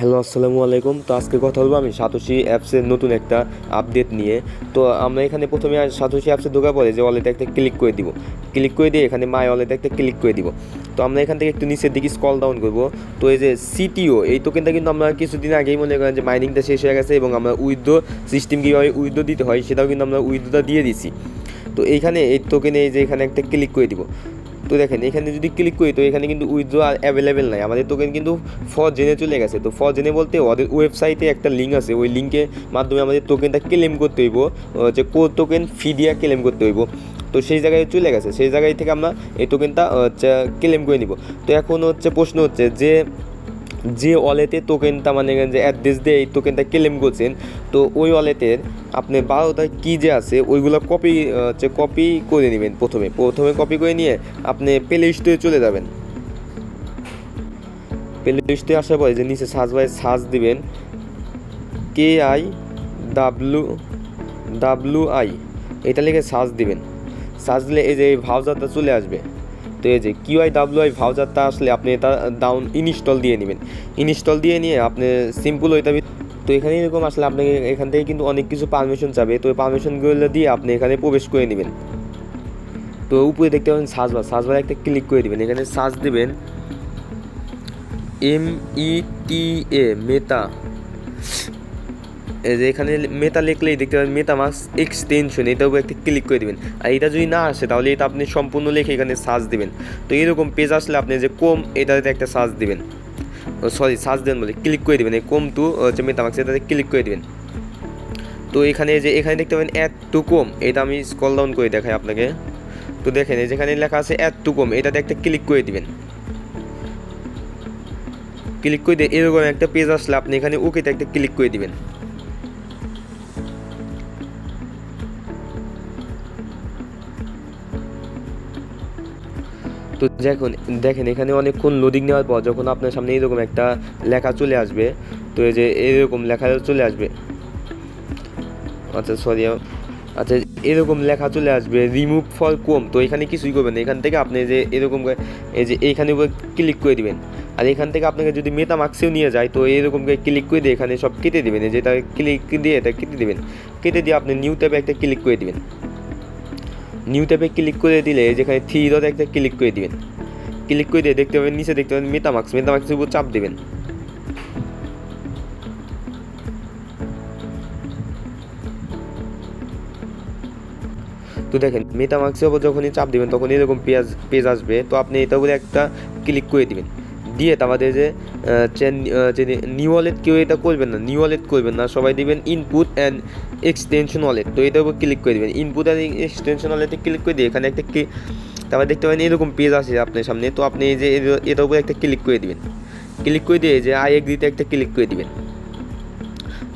Hello, আসসালামু আলাইকুম। তো আজকে কথা বলবো আমি সাতোশি অ্যাপসের নতুন একটা আপডেট নিয়ে। তো আমরা এখানে প্রথমে সাতোশি অ্যাপসে ঢোকার পরে যে ওয়ালেটে একটা ক্লিক করে দিব, ক্লিক করে দিয়ে এখানে মাই ওয়ালেটে একটা ক্লিক করে দিব। তো আমরা এখান থেকে একটু নিচের দিকে স্ক্রল ডাউন করবো। তো এই যে সিটিও এই টোকেনটা কিন্তু আমরা কিছুদিন আগেই মনে করেন যে মাইনিংটা শেষ হয়ে গেছে এবং আমরা উইথড্র সিস্টেম কীভাবে উইথড্র দিতে হয় সেটাও কিন্তু আমরা উইথড্রটা দিয়ে দিছি। তো এইখানে এই টোকেনে এই যে এখানে একটা ক্লিক করে দিব। তো দেখেন এখানে যদি ক্লিক করি তো এখানে কিন্তু উইথড্র অ্যাভেলেবেল নাই, আমাদের টোকেন কিন্তু ফরজেনে চলে গেছে। তো ফরজেনে বলতে ওদের ওয়েবসাইটে একটা লিঙ্ক আছে, ওই লিঙ্কের মাধ্যমে আমাদের টোকেনটা ক্লেম করতে হইব, যে টোকেন ফি দিয়ে ক্লেম করতে হইব। তো সেই জায়গায় চলে গেছে, সেই জায়গায় থেকে আমরা এই টোকেনটা ক্লেম করে নিব। তো এখন প্রশ্ন হচ্ছে যে যে ওয়ালেটে টোকেনটা মানে যে অ্যাড্রেস দিয়ে এই টোকেনটা ক্লেম করছেন, তো ওই ওয়ালেটের আপনি 12টা কী যে আছে ওইগুলো কপি করে নেবেন। প্রথমে কপি করে নিয়ে আপনি প্লে স্টোরে চলে যাবেন। প্লে স্টোরে আসার পরে যে নিচে সার্চ দিবেন KIWWI, এটা লিখে সার্চ দিবেন। সার্চ দিলে এই যে এই ভাউজারটা চলে আসবে। তো এই যে QIWI ভাউজারটা আসলে আপনি এটা ইনস্টল দিয়ে নেবেন। ইনস্টল দিয়ে নিয়ে আপনি সিম্পল ওইটা। তো এখানে এরকম আসলে আপনাকে এখান থেকে কিন্তু অনেক কিছু পারমিশন চাবে, তো ওই পারমিশনগুলো দিয়ে আপনি এখানে প্রবেশ করে নেবেন। তো উপরে দেখতে পাবেন সার্চবার একটা ক্লিক করে দেবেন। এখানে সার্চ দেবেন META, মেটা। এই যে এখানে মেটা লিখলেই দেখতে পাবেন মেটামাস্ক এক্সটেনশন, এটার উপর একটা ক্লিক করে দেবেন। আর এটা যদি না আসে তাহলে এটা আপনি সম্পূর্ণ লিখে এখানে সার্চ দেবেন। তো এরকম পেজ আসলে আপনি যে এটাতে একটা সার্চ দেবেন, সার্চ দেবেন বলে ক্লিক করে দেবেন। এই টু মেটামাস্ক এটাতে ক্লিক করে দেবেন। তো এখানে দেখতে পাবেন অ্যাড টু এটা আমি স্ক্রল ডাউন করে দেখাই আপনাকে। তো দেখেন যেখানে লেখা আছে অ্যাড টু এটাতে একটা ক্লিক করে দিবেন। ক্লিক করে দিয়ে এরকম একটা পেজ আসলে আপনি এখানে ওকেতে একটা ক্লিক করে দিবেন। তো দেখেন এখানে অনেকক্ষণ লোডিং নেওয়ার পর যখন আপনার সামনে এরকম একটা লেখা চলে আসবে, তো এই যে এরকম লেখা চলে আসবে, আচ্ছা এরকম লেখা চলে আসবে রিমুভ ফর তো এখানে কিছুই করবেন না। এখান থেকে আপনি যে এরকম এই যে এইখানে উপর ক্লিক করে দিবেন। আর এখান থেকে আপনাকে যদি মেটামাস্কেও নিয়ে যায় তো এরকম ক্লিক করে দিয়ে এখানে সব কেটে দেবেন। যেটা ক্লিক দিয়ে এটা কেটে দেবেন, কেটে দিয়ে আপনি নিউ ট্যাবে একটা ক্লিক করে দিবেন। নিউ ট্যাবে ক্লিক করে দিলে যেখানে থ্রি ডট একটা ক্লিক করে দিবেন। ক্লিক করে দিয়ে দেখতে পাবেন নিচে দেখতে পাবেন মেটামাস্কের উপর চাপ দেবেন। তো দেখেন মেটামাস্কের উপর যখনই চাপ দেবেন তখন এরকম পেজ আসবে। তো আপনি এটা উপরে একটা ক্লিক করে দিবেন, দিয়ে আমাদের যে নিউ ওয়ালেট কেউ এটা করবেন না, নিউ ওয়ালেট করবেন না, সবাই দিবেন ইনপুট অ্যান্ড এক্সটেনশন ওয়ালেট। তো এটার উপর ক্লিক করে দেবেন, ইনপুট অ্যান্ড এক্সটেনশন ওয়ালেটে ক্লিক করে দিয়ে এখানে একটা তারপর দেখতে পাবেন এরকম পেজ আসে আপনার সামনে। তো আপনি এই যে এটার উপরে একটা ক্লিক করে দিবেন। ক্লিক করে দিয়ে যে আই এগ্রিতে একটা ক্লিক করে দিবেন,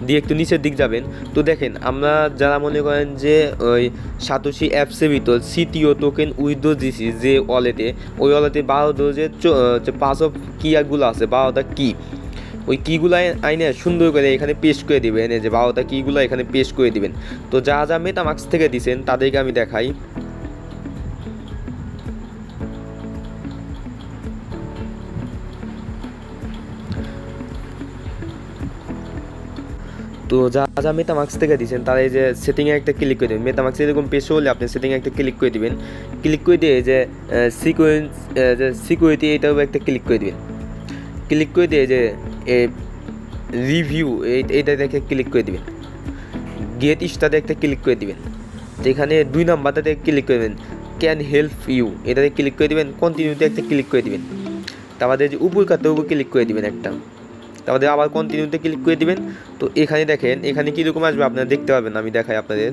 দিয়ে একটু নিচের দিক যাবেন। তো দেখেন আমরা যারা মনে করেন যে ওই সাতোশি অ্যাপসের ভিতর সিটিও টোকেন উইথড্র দিছি যে ওয়ালেটে, ওই ওয়ালেটে 12 যে পাঁচ অফ কিগুলো আছে, 12টা কি, ওই কিগুলো আইনে সুন্দর করে এখানে পেস্ট করে দিবেন। এই যে 12টা কিগুলো এখানে পেস্ট করে দিবেন। তো যা মেটামাস্ক থেকে দিছেন তাদেরকে আমি দেখাই। তো যা মেটামাস্ক থেকে দিয়েছেন তারা এই যে সেটিংয়ে একটা ক্লিক করে দেবেন। মেটামাস্ক এরকম পেশ হলে আপনি সেটিংয়ে একটা ক্লিক করে দেবেন। ক্লিক করে দিয়ে যে সিকিউরিটি এটাও একটা ক্লিক করে দেবেন। ক্লিক করে দিয়ে যে রিভিউ এইটা দেখে ক্লিক করে দেবেন। গেট স্টার্টে একটা ক্লিক করে দেবেন। তো এখানে 2 নাম্বারটাতে ক্লিক করবেন ক্যান হেল্প ইউ, এটাতে ক্লিক করে দেবেন। কন্টিনিউতে একটা ক্লিক করে দেবেন। তারপরে যে উপর কাটতে উপর ক্লিক করে দেবেন একটা, তারপরে আবার কন্টিনিউতে ক্লিক করে দিবেন। তো এখানে দেখেন এখানে কীরকম আসবে আপনারা দেখতে পাবেন, আমি দেখাই আপনাদের।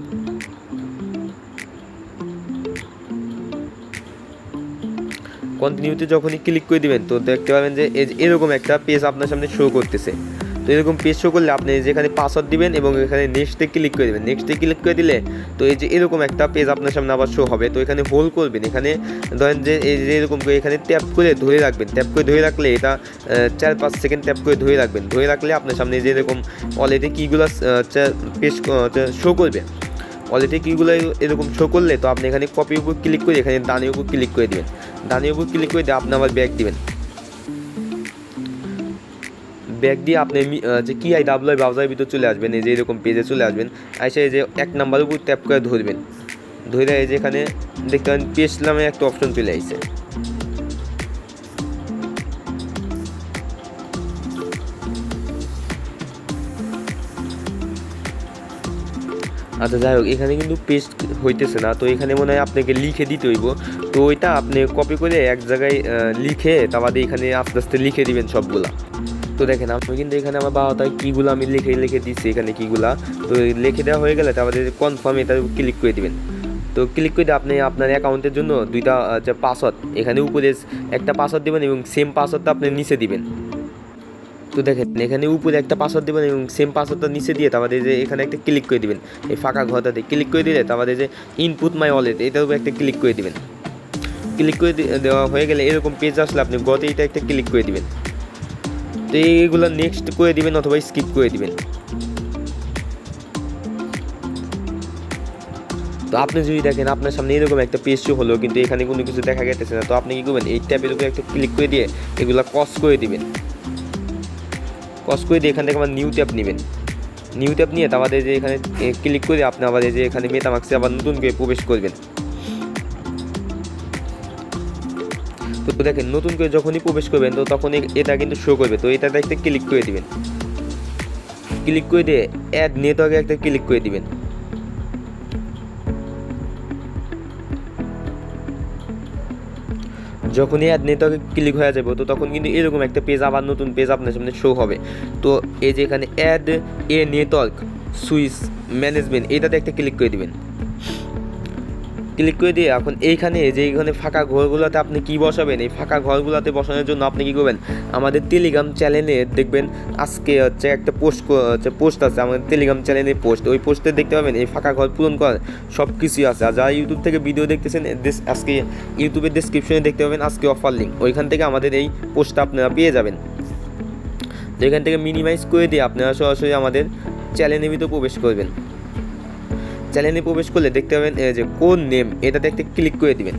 কন্টিনিউতে যখনই ক্লিক করে দিবেন তো দেখতে পাবেন যে এরকম একটা পেজ আপনার সামনে শো করতেছে। তো এরকম পেজ শো করলে আপনি যেখানে পাসওয়ার্ড দিবেন এবং এখানে নেক্সটে ক্লিক করে দেবেন। নেক্সটে ক্লিক করে দিলে তো এই যে এরকম একটা পেজ আপনার সামনে আবার শো হবে। তো এখানে হোল্ড করবেন, এখানে ধরেন যে এই যে এরকম করে এখানে ট্যাপ করে ধরে রাখবেন। ট্যাপ করে ধরে রাখলে এটা 4-5 সেকেন্ড ট্যাপ করে ধরে রাখবেন। ধরে রাখলে আপনার সামনে যে এরকম ওয়ালেটে কীগুলো পেজ শো করবে। ওয়ালেটে কীগুলো এরকম শো করলে তো আপনি এখানে কপির উপর ক্লিক করে এখানে ডানের উপর ক্লিক করে দেবেন। ডানের উপর ক্লিক করে দিয়ে আপনি আবার ব্যাক দিবেন। ব্যাক দিয়ে আপনি যে কি আই ডাব্লিউ ব্রাউজারের ভিতর চলে আসবেন, এই যে এরকম পেজে চলে আসবেন, এসে এই যে 1 নাম্বারের উপর ট্যাপ করে ধরবেন, ধরে এই যে এখানে দেখতে পাবেন পেস্ট নামে একটা অপশন চলে আসছে। আচ্ছা যাই হোক, এখানে কিন্তু পেস্ট হইতেছে না, তো এখানে মনে হয় আপনাকে লিখে দিতে হইব। তো ওইটা আপনি কপি করে এক জায়গায় লিখে তারপরে এখানে আস্তে আস্তে লিখে দিবেন সবগুলা। তো দেখেন আমি কিন্তু এখানে আমার বাবাটায় কীগুলো আমি লিখে দিচ্ছি এখানে কীগুলা। তো লিখে দেওয়া হয়ে গেলে তারপরে কনফার্ম এটা ক্লিক করে দিবেন। তো ক্লিক করে দিয়ে আপনি আপনার অ্যাকাউন্টের জন্য দুইটা যে পাসওয়ার্ড, এখানে উপরে একটা পাসওয়ার্ড দেবেন এবং সেম পাসওয়ার্ডটা আপনি নিচে দিবেন। তো দেখেন এখানে উপরে একটা পাসওয়ার্ড দেবেন এবং সেম পাসওয়ার্ডটা নিচে দিয়ে তারপরে যে এখানে একটা ক্লিক করে দিবেন, এই ফাঁকা ঘরটাতে ক্লিক করে দিলে তারপরে যে ইনপুট মাই ওয়ালেট এটার উপরে একটা ক্লিক করে দিবেন। ক্লিক করে দেওয়া হয়ে গেলে এরকম পেজ আসলে আপনি গতে এটা একটা ক্লিক করে দিবেন। তো এইগুলো নেক্সট করে দিবেন অথবা স্কিপ করে দিবেন। তো আপনি যদি দেখেন আপনার সামনে এরকম একটা পেজ শো হলো কিন্তু এখানে কোনো কিছু দেখা গেছে না, তো আপনি কী করবেন, এই ট্যাবের উপরে একটা ক্লিক করে দিয়ে এগুলো ক্রস করে দিবেন। ক্রস করে দিয়ে এখান থেকে আবার নিউ ট্যাব নেবেন। নিউ ট্যাব নিয়ে তারপরে যে এখানে ক্লিক করে আপনি আবার যে এখানে মেটামাক্সে আবার নতুন করে প্রবেশ করবেন। তো দেখেন নতুন করে যখনই প্রবেশ করবেন তো তখন এটা কিন্তু শো করবে, তো এটাতে একটা ক্লিক করে দিবেন। ক্লিক করে দিয়ে অ্যাড নেটওয়ার্কে একটা ক্লিক করে দিবেন। যখনই অ্যাড নেটওয়ার্কে ক্লিক হয়ে যাবে তো তখন কিন্তু এরকম একটা পেজ, আবার নতুন পেজ আপনার সামনে শো হবে। তো এই যে এখানে add a network switch management এটাতে একটা ক্লিক করে দিবেন। ক্লিক করে দিয়ে এখন এইখানে যে এইখানে ফাঁকা ঘরগুলোতে আপনি কি বসাবেন, এই ফাঁকা ঘরগুলোতে বসানোর জন্য আপনি কী করবেন, আমাদের টেলিগ্রাম চ্যানেলে দেখবেন আজকে হচ্ছে একটা পোস্ট আছে আমাদের টেলিগ্রাম চ্যানেলের পোস্ট, ওই পোস্টে দেখতে পাবেন এই ফাঁকা ঘর পূরণ করার সব কিছুই আছে। আর যারা ইউটিউব থেকে ভিডিও দেখতেছেন আজকে ইউটিউবের ডেসক্রিপশনে দেখতে পাবেন আজকে অফার লিঙ্ক, ওইখান থেকে আমাদের এই পোস্টটা আপনারা পেয়ে যাবেন। তো এখান থেকে মিনিমাইজ করে দিয়ে আপনারা সরাসরি আমাদের চ্যানেলের ভিতরে প্রবেশ করবেন। চ্যানেলে প্রবেশ করলে দেখতে পাবেন যে কোন নেম এটাতে একটা ক্লিক করে দিবেন।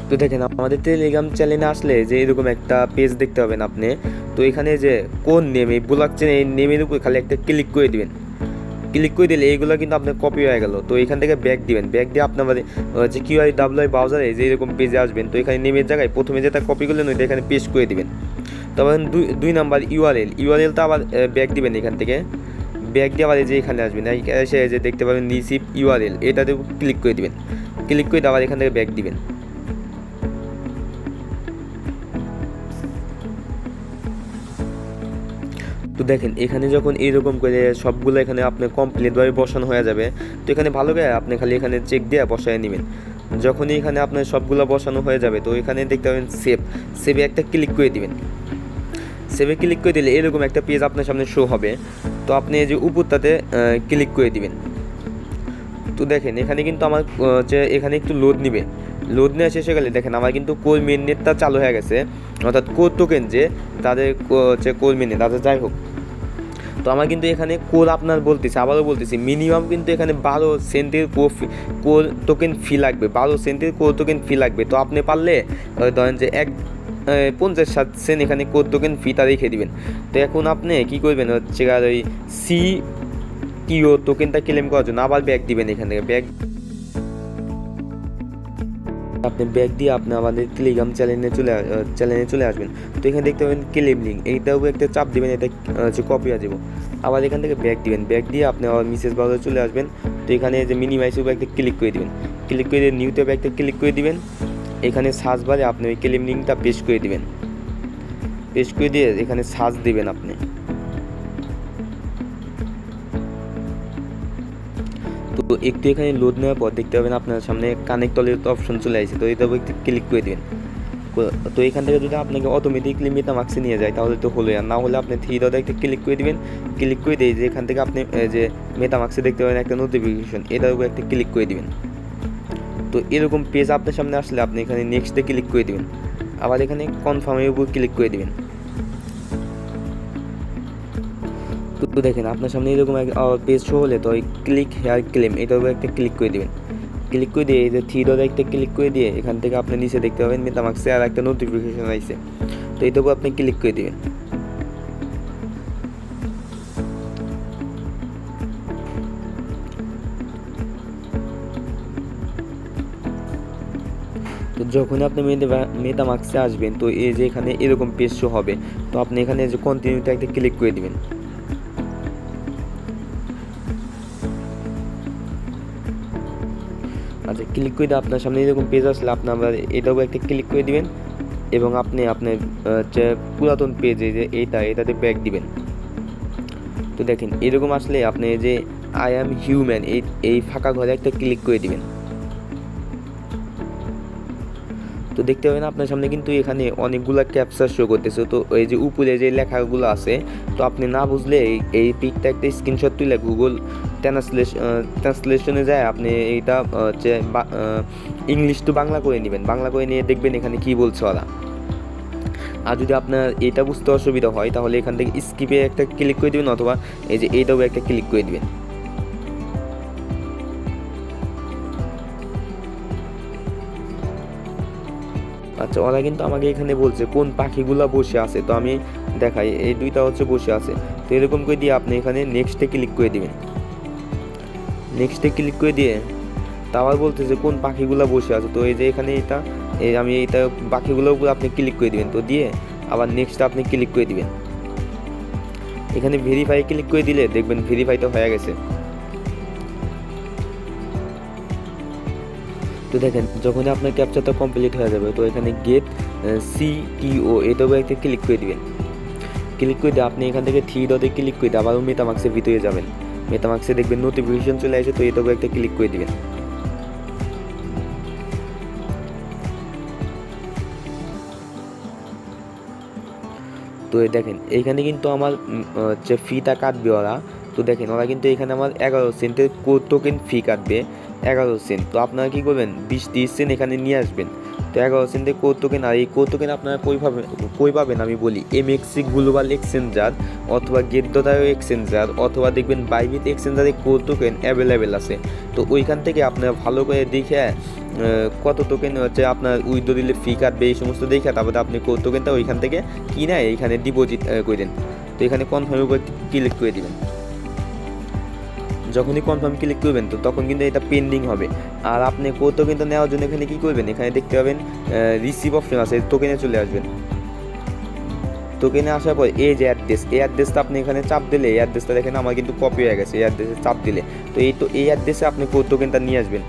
তো দেখেন আমাদের টেলিগ্রাম চ্যানেলে আসলে যে এরকম একটা পেজ দেখতে পাবেন আপনি। তো এখানে যে কোন নেম এই ব্লক চেন এই নেমের উপর খালি একটা ক্লিক করে দিবেন। ক্লিক করে দিলে এইগুলো কিন্তু আপনার কপি হয়ে গেল। তো এখান থেকে ব্যাক দিবেন, ব্যাক দিয়ে আপনার যে QIWI ব্রাউজারে যে এরকম পেজে আসবেন, তো এখানে নেমের জায়গায় প্রথমে যেটা কপি করলেন ওইটা এখানে পেস্ট করে দিবেন। তখন দুই নাম্বার ইউআরএলটা আবার ব্যাক দিবেন। এখান থেকে ব্যাক দিয়ে আবার যে এখানে আসবেন, এসে যে দেখতে পাবেন রিসিভ ইউআরএল এটাতে ক্লিক করে দিবেন। ক্লিক করে আবার এখান থেকে ব্যাক দিবেন। তো দেখেন এখানে যখন এইরকম করে সবগুলো এখানে আপনার কমপ্লিটভাবে বসানো হয়ে যাবে, তো এখানে ভালো করে আপনি খালি এখানে চেক দিয়ে বসায় নেবেন। যখনই এখানে আপনার সবগুলো বসানো হয়ে যাবে তো এখানে দেখতে পাবেন সেভে একটা ক্লিক করে দিবেন। সেভে ক্লিক করে দিলে এরকম একটা পেজ আপনার সামনে শো হবে। তো আপনি এই যে উপরটাতে ক্লিক করে দিবেন। তো দেখেন এখানে কিন্তু আমার যে এখানে একটু লোড নেবে, লোড নেওয়া শেষ হয়ে গেলে দেখেন আমার কিন্তু কোর মেননেটটা চালু হয়ে গেছে, অর্থাৎ কোর টোকেন যে তাদের হচ্ছে কোর মেননেট তাদের যাই হোক। তো আমার কিন্তু এখানে কোর আপনার বলতেছি, আবারও বলতেছি, মিনিমাম কিন্তু এখানে 12 সেন্টের কোর টোকেন ফি লাগবে, 12 সেন্টের কোর টোকেন ফি লাগবে। তো আপনি পারলে ধরেন যে 50-60 সেন্ট এখানে কোর টোকেন ফিটা রেখে দিবেন। তো এখন আপনি কী করবেন হচ্ছে আর ওই CTO টোকেনটা ক্লেম করার জন্য আবার ব্যাক দিবেন। এখান থেকে আপনি ব্যাক দিয়ে আপনি আমাদের টেলিগ্রাম চ্যানেলে চলে আসবেন। তো এখানে দেখতে পাবেন ক্লেম লিঙ্ক, এইটাও একটা চাপ দিবেন, এটা হচ্ছে কপি হয়ে যাবো। আবার এখান থেকে ব্যাক দিবেন, ব্যাক দিয়ে আপনি আবার মিসেস ব্রাউজারে চলে আসবেন। তো এখানে যে মিনিমাইজ উপরে একটা ক্লিক করে দিবেন, ক্লিক করে দিয়ে নিউ ট্যাবে একটা ক্লিক করে দিবেন। এখানে সার্চ বারে আপনি ওই ক্লেম লিঙ্কটা পেস্ট করে দিবেন, পেস্ট করে দিয়ে এখানে সার্চ দিবেন আপনি। তো একটু এখানে লোড নেওয়ার পর দেখতে পাবেন আপনার সামনে কানেক্ট অলের অপশন চলে আসছে, তো এটা একটু ক্লিক করে দেবেন। তো এখান থেকে যদি আপনাকে অটোমেটিকলি মেটামাক্সে নিয়ে যায় তাহলে তো হলো, আর না হলে আপনি থ্রি ডটে একটা ক্লিক করে দিবেন। ক্লিক করে দিয়ে যে এখান থেকে আপনি যে মেটামাক্সে দেখতে পাবেন একটা নোটিফিকেশন, এটার উপর একটা ক্লিক করে দিবেন। তো এরকম পেজ আপনার সামনে আসলে আপনি এখানে নেক্সটে ক্লিক করে দিবেন, আবার এখানে কনফার্মের উপর ক্লিক করে দিবেন। তো দেখেন আপনার সামনে এরকম পেজ শো হলে তো ওই ক্লিক হেয়ার ক্লেম এটার উপর একটা ক্লিক করে দিবেন। ক্লিক করে দিয়ে এই যে থ্রি ডটে একটা ক্লিক করে দিয়ে এখান থেকে আপনি নিচে দেখতে পাবেন মেটামাক্সে আর একটা নোটিফিকেশন আসছে, তো এটার উপর আপনি ক্লিক করে দিবেন। যখনই আপনি মেটামাক্সে আসবেন, তো এই যে এখানে এরকম পেজ শো হবে, তো আপনি এখানে যে কন্টিনিউতে একটা ক্লিক করে দিবেন। আচ্ছা, ক্লিক করে দিয়ে আপনার সামনে এরকম পেজ আসলে আপনি আবার এটাও একটা ক্লিক করে দিবেন এবং আপনি আপনার যে পুরাতন পেজে যে এটাতে ব্যাক দিবেন। তো দেখেন এরকম আসলে আপনি যে আই অ্যাম হিউম্যান এই ফাঁকা ঘরে একটা ক্লিক করে দিবেন। তো দেখতে পাবেন আপনার সামনে কিন্তু এখানে অনেকগুলা ক্যাপচার শো করতেছে। তো এই যে উপরে যে লেখাগুলো আছে, তো আপনি না বুঝলে এই পিকটা একটা স্ক্রিনশট তুলে গুগল ট্রান্সলেশনে যায় আপনি এইটা হচ্ছে ইংলিশ টু বাংলা করে নেবেন। বাংলা করে নিয়ে দেখবেন এখানে কি বলছে ওরা। আর যদি আপনার এটা বুঝতে অসুবিধা হয় তাহলে এখান থেকে স্কিপে একটা ক্লিক করে দিবেন, অথবা এই যে এইটাও একটা ক্লিক করে দিবেন। আচ্ছা, ওরা কিন্তু আমাকে এখানে বলছে কোন পাখিগুলা বসে আছে, তো আমি দেখাই এই দুইটা হচ্ছে বসে আছে। তো এরকম করে দিয়ে আপনি এখানে নেক্সটে ক্লিক করে দিবেন। নেক্সটে ক্লিক করে দিয়ে তা আবার বলতেছে কোন পাখিগুলা বসে আছে, তো এই যে এখানে আমি এইটা পাখিগুলোর উপর আপনি ক্লিক করে দিবেন। তো দিয়ে আবার নেক্সট আপনি ক্লিক করে দিবেন। এখানে ভেরিফাই ক্লিক করে দিলে দেখবেন ভেরিফাইটা হয়ে গেছে। তো দেখেন যখনই আপনার ক্যাপচারটা কমপ্লিট হয়ে যাবে, তো এখানে গেট সিটিও এটাও একটা ক্লিক করে দিবেন। ক্লিক করে দিয়ে আপনি এখান থেকে থ্রি ডটে ক্লিক করে দিয়ে আবারও মেটামাক্সের ভিতরে যাবেন। মেটামাক্সে দেখবেন নোটিফিকেশন চলে আসে, তো এটাও একটা ক্লিক করে দিবেন। তো দেখেন এইখানে কিন্তু আমার যে ফিটা কাটবে ওরা, তো দেখেন ওরা কিন্তু এখানে আমার 11 সেন্টের টোকেন ফি কাটবে 11 সেন্ট। তো আপনারা কী করবেন 20-30 সেন্ট এখানে নিয়ে আসবেন। তো 11 সেন্টের টোকেন, আর এই টোকেন আপনারা কই পাবেন আমি বলি, এমএক্সি গ্লোবাল এক্সচেঞ্জার অথবা গেটডটাও এক্সচেঞ্জার অথবা দেখবেন বাইবিট এক্সচেঞ্জারে টোকেন অ্যাভেলেবেল আছে। তো ওইখান থেকে আপনারা ভালো করে দেখে কত টোকেন হচ্ছে আপনার উইথড্র দিলে ফি কাটবে এই সমস্ত দেখে তারপরে আপনি টোকেনটা ওইখান থেকে কিনে এইখানে ডিপোজিট করে দেন। তো এখানে কনফার্মের উপর ক্লিক করে দিবেন। যখনই কনফার্ম ক্লিক করবেন তো তখন কিন্তু এটা পেন্ডিং হবে। আর আপনি টোকেনটা নেওয়ার জন্য এখানে কী করবেন, এখানে দেখতে পাবেন রিসিভ অপশন আছে, টোকেনে চলে আসবেন। টোকেনে আসার পর এই যে এই অ্যাড্রেসটা আপনি এখানে চাপ দিলে এই অ্যাড্রেসটা দেখেন আমার কিন্তু কপি হয়ে গেছে। এই অ্যাড্রেসে চাপ দিলে তো এই অ্যাড্রেসে আপনি টোকেনটা নিয়ে আসবেন।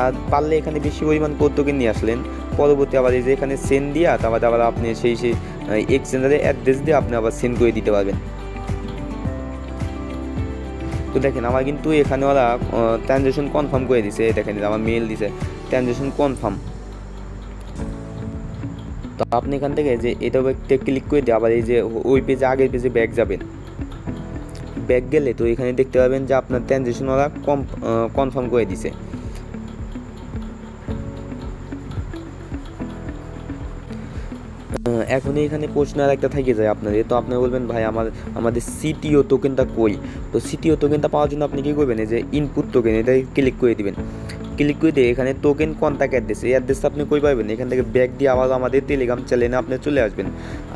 আর পারলে এখানে বেশি পরিমাণ টোকেন নিয়ে আসলেন, পরবর্তী আবার এই যে এখানে সেন্ড দিয়া তারপরে আবার আপনি সেই এক্সচেঞ্জারের অ্যাড্রেস দিয়ে আপনি আবার সেন্ড করে দিতে পারবেন। তো দেখেন আমার কিন্তু এখানে ওরা ট্রানজ্যাকশন কনফার্ম করে দিছে, দেখেন আমার মেল দিছে ট্রানজ্যাকশন কনফার্ম। তো আপনি এখান থেকে যে এটাও একটা ক্লিক করে দিয়ে আবার এই যে ওই পেজে আগের পেজে ব্যাক যাবেন। ব্যাক গেলে তো এখানে দেখতে পাবেন যে আপনার ট্রানজ্যাকশন ওরা কনফার্ম করে দিছে। এখন এখানে প্রশ্ন আর একটা থেকে যায় আপনাদের, তো আপনারা বলবেন ভাই আমাদের সিটিও টোকেনটা কই। তো সিটিও টোকেনটা পাওয়ার জন্য আপনি কী করবেন, এই যে ইনপুট টোকেন এটা ক্লিক করে দিবেন। ক্লিক করে দিয়ে এখানে টোকেন কন্ট্যাক্ট অ্যাড্রেস, এই অ্যাড্রেসটা আপনি কই পাবেন, এখান থেকে ব্যাক দিয়ে আবার আমাদের টেলিগ্রাম চ্যানেলে আপনি চলে আসবেন।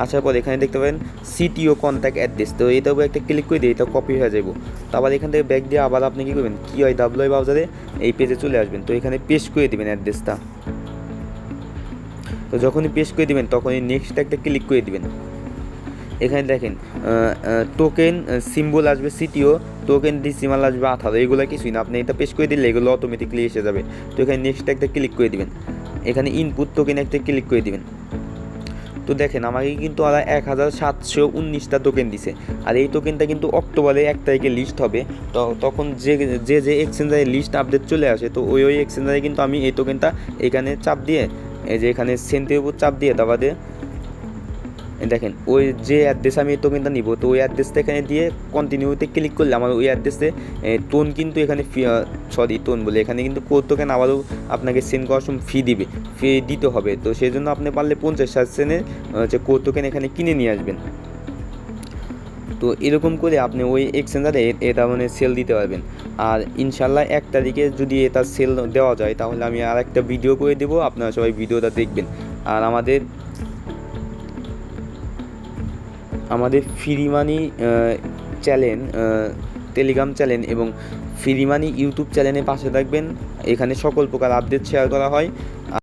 আসার পর এখানে দেখতে পাবেন সিটিও কন্ট্যাক্ট অ্যাড্রেস, তো এটাও একটা ক্লিক করে দিয়ে এটা কপি হয়ে যাবো। তো আবার এখান থেকে ব্যাক দিয়ে আবার আপনি কী করবেন QIWI ব্রাউজারে এই পেজে চলে আসবেন। তো এখানে পেস্ট করে দেবেন অ্যাড্রেসটা। তো যখনই পেস্ট করে দেবেন তখনই নেক্সট একটা ক্লিক করে দিবেন। এখানে দেখেন টোকেন সিম্বল আসবে সিটিও, টোকেন ডিসিমাল আসবে 18, এগুলো কিছুই না, আপনি এটা পেস্ট করে দিলে এগুলো অটোমেটিকলি এসে যাবে। তো এখানে নেক্সট একটা ক্লিক করে দিবেন। এখানে ইনপুট টোকেন একটা ক্লিক করে দিবেন। তো দেখেন আমাকে কিন্তু ওরা 1719টা টোকেন দিছে। আর এই টোকেনটা কিন্তু অক্টোবরের 1 তারিখে লিস্ট হবে। তো তখন যে এক্সচেঞ্জারে লিস্ট আপডেট চলে আসে, তো ওই এক্সচেঞ্জারে কিন্তু আমি এই টোকেনটা এখানে চাপ দিয়ে এই যে এখানে সেন্টের উপর চাপ দিয়ে তারপরে দেখেন ওই যে অ্যাড্রেসে আমি এই টোকেনটা নিব, তো ওই অ্যাড্রেসটা এখানে দিয়ে কন্টিনিউতে ক্লিক করলে আমার ওই অ্যাড্রেসে টোন কিন্তু এখানে টোন বলে এখানে কিন্তু টোকেন আবারও আপনাকে সেন্ড করার সময় ফি দিতে হবে। তো সেই জন্য আপনি পারলে 50 সেন্টের যে টোকেন এখানে কিনে নিয়ে আসবেন। তো এরকম করে আপনি ওই এক্সচেঞ্জারে এটা মানে সেল দিতে পারবেন। আর ইনশাল্লাহ 1 তারিখে যদি এটা সেল দেওয়া যায় তাহলে আমি আর একটা ভিডিও করে দেবো, আপনারা সবাই ভিডিওটা দেখবেন। আর আমাদের ফ্রি মানি চ্যানেল টেলিগ্রাম চ্যানেল এবং ফ্রি মানি ইউটিউব চ্যানেলের পাশে থাকবেন। এখানে সকল প্রকার আপডেট শেয়ার করা হয়।